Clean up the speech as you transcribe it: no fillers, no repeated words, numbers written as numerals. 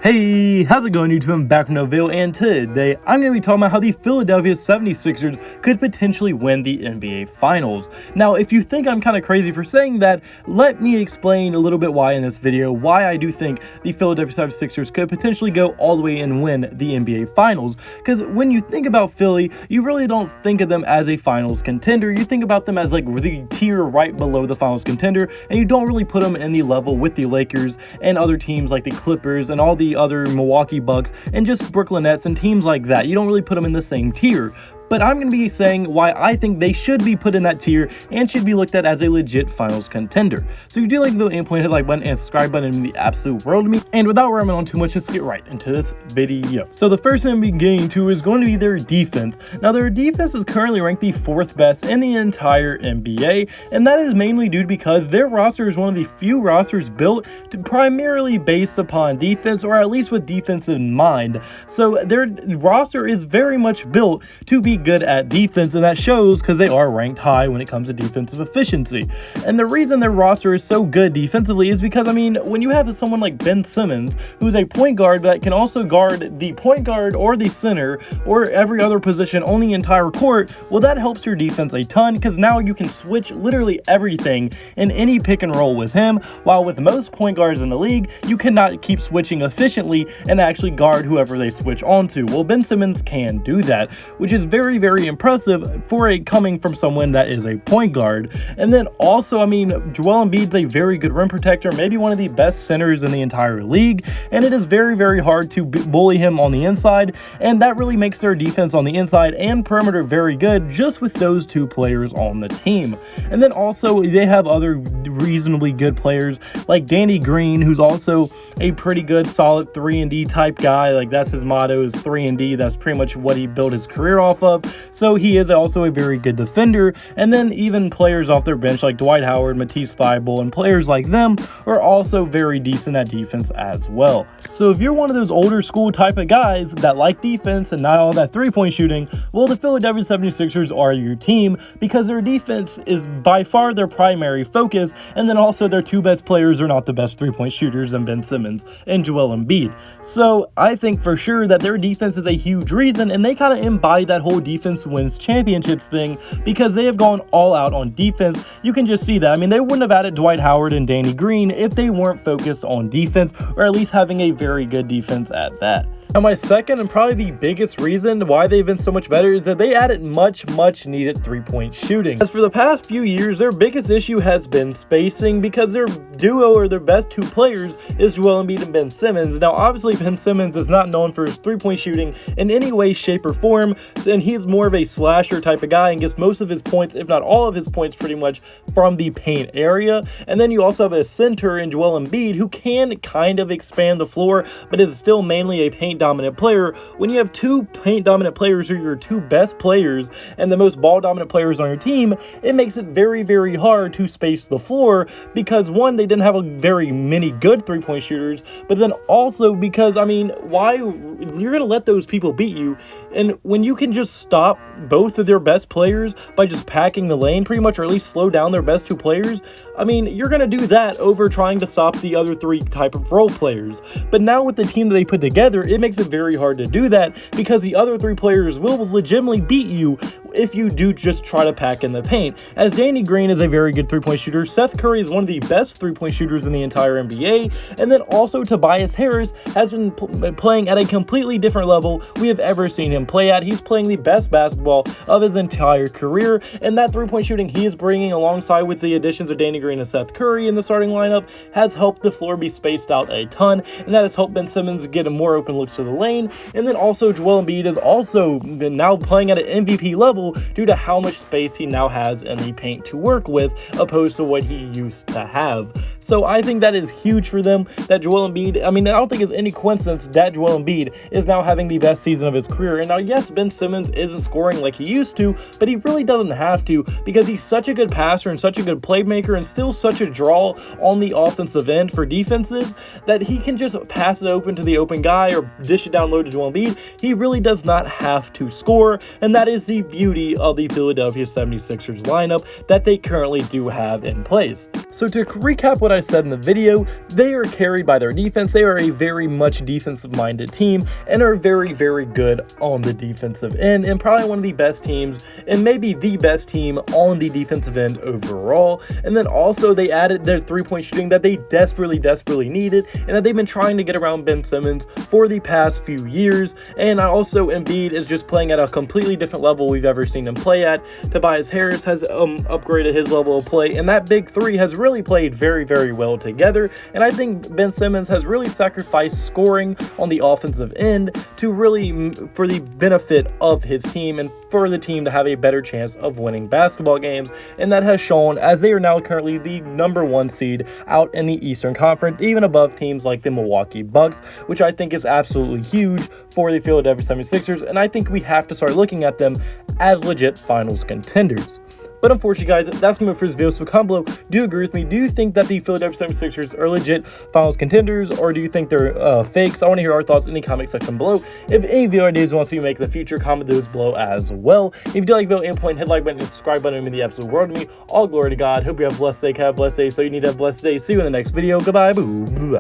Hey, how's it going YouTube? I'm back from Noville, and today I'm going to be talking about how the Philadelphia 76ers could potentially win the NBA Finals. Now, if you think I'm kind of crazy for saying that, let me explain a little bit why in this video, why I do think the Philadelphia 76ers could potentially go all the way and win the NBA Finals. Because when you think about Philly, you really don't think of them as a Finals contender. You think about them as like the tier right below the Finals contender, and you don't really put them in the level with the Lakers and other teams like the Clippers and all the other Milwaukee Bucks and just Brooklyn Nets and teams like that. You don't really put them in the same tier. But I'm going to be saying why I think they should be put in that tier and should be looked at as a legit Finals contender. So if you do like the video, hit the like button and subscribe button, in the absolute world to me. And without rambling on too much, let's get right into this video. So the first thing I'm getting to is going to be their defense. Now their defense is currently ranked the 4th best in the entire NBA, and that is mainly due because their roster is one of the few rosters built to primarily based upon defense, or at least with defense in mind. So their roster is very much built to be good at defense, and that shows because they are ranked high when it comes to defensive efficiency. And the reason their roster is so good defensively is because, I mean, when you have someone like Ben Simmons, who's a point guard that can also guard the point guard or the center or every other position on the entire court, well, that helps your defense a ton because now you can switch literally everything in any pick and roll with him, while with most point guards in the league, you cannot keep switching efficiently and actually guard whoever they switch onto. Well, Ben Simmons can do that, which is very impressive for coming from someone that is a point guard. And then also, I mean, Joel Embid's a very good rim protector, maybe one of the best centers in the entire league, and it is very hard to bully him on the inside, and that really makes their defense on the inside and perimeter very good just with those two players on the team. And then also they have other reasonably good players like Danny Green, who's also a pretty good solid 3-and-D type guy. Like, that's his motto, is 3-and-D. That's pretty much what he built his career off of. So he is also a very good defender. And then even players off their bench like Dwight Howard, Matisse Thybulle, and players like them are also very decent at defense as well. So if you're one of those older school type of guys that like defense and not all that three-point shooting, well, the Philadelphia 76ers are your team because their defense is by far their primary focus, and then also their two best players are not the best three-point shooters in Ben Simmons and Joel Embid. So I think for sure that their defense is a huge reason, and they kind of embody that whole defense wins championships thing because they have gone all out on defense. You can just see that. I mean, they wouldn't have added Dwight Howard and Danny Green if they weren't focused on defense, or at least having a very good defense at that. Now, my second and probably the biggest reason why they've been so much better is that they added much needed three-point shooting. As for the past few years, their biggest issue has been spacing because their duo, or their best two players, is Joel Embid and Ben Simmons. Now, obviously, Ben Simmons is not known for his three-point shooting in any way, shape, or form, and he's more of a slasher type of guy and gets most of his points, if not all of his points, pretty much from the paint area. And then you also have a center in Joel Embid who can kind of expand the floor, but is still mainly a paint dominant player. When you have two paint dominant players who are your two best players and the most ball dominant players on your team, it makes it very hard to space the floor because, one, they didn't have a very many good three-point shooters, but then also because, I mean, why you're gonna let those people beat you? And when you can just stop both of their best players by just packing the lane pretty much, or at least slow down their best two players, I mean, you're gonna do that over trying to stop the other three type of role players. But now with the team that they put together, it makes it very hard to do that because the other three players will legitimately beat you if you do just try to pack in the paint. As Danny Green is a very good three-point shooter, Seth Curry is one of the best three-point shooters in the entire NBA, and then also Tobias Harris has been playing at a completely different level we have ever seen him play at. He's playing the best basketball of his entire career, and that three-point shooting he is bringing alongside with the additions of Danny Green and Seth Curry in the starting lineup has helped the floor be spaced out a ton, and that has helped Ben Simmons get more open looks to the lane. And then also Joel Embid has also been now playing at an MVP level due to how much space he now has in the paint to work with opposed to what he used to have. So I think that is huge for them that Joel Embid, I mean, I don't think it's any coincidence that Joel Embid is now having the best season of his career. And now, yes, Ben Simmons isn't scoring like he used to, but he really doesn't have to because he's such a good passer and such a good playmaker and still such a draw on the offensive end for defenses that he can just pass it open to the open guy or dish it down low to Joel Embid. He really does not have to score, and that is the beauty beauty of the Philadelphia 76ers lineup that they currently do have in place. So to recap what I said in the video, they are carried by their defense. They are a very much defensive-minded team and are very, very good on the defensive end, and probably one of the best teams, and maybe the best team on the defensive end overall. And then also they added their three-point shooting that they desperately needed, and that they've been trying to get around Ben Simmons for the past few years. And also Embiid is just playing at a completely different level we've ever seen him play at. Tobias Harris has upgraded his level of play, and that big three has really played very, very well together. And I think Ben Simmons has really sacrificed scoring on the offensive end to really for the benefit of his team and for the team to have a better chance of winning basketball games. And that has shown, as they are now currently the #1 seed out in the Eastern Conference, even above teams like the Milwaukee Bucks, which I think is absolutely huge for the Philadelphia 76ers. And I think we have to start looking at them as legit finals contenders. But unfortunately, guys, that's going to be it for this video. So comment below, do you agree with me? Do you think that the Philadelphia 76ers are legit finals contenders, or do you think they're fakes? I want to hear our thoughts in the comment section below. If any video ideas you want to see me make in the future, comment those below as well. If you do like the video, hit the like button and subscribe button. It means the absolute world to me. All glory to God. Hope you have a blessed day. Have a blessed day. So you need to have a blessed day. See you in the next video. Goodbye. Boo.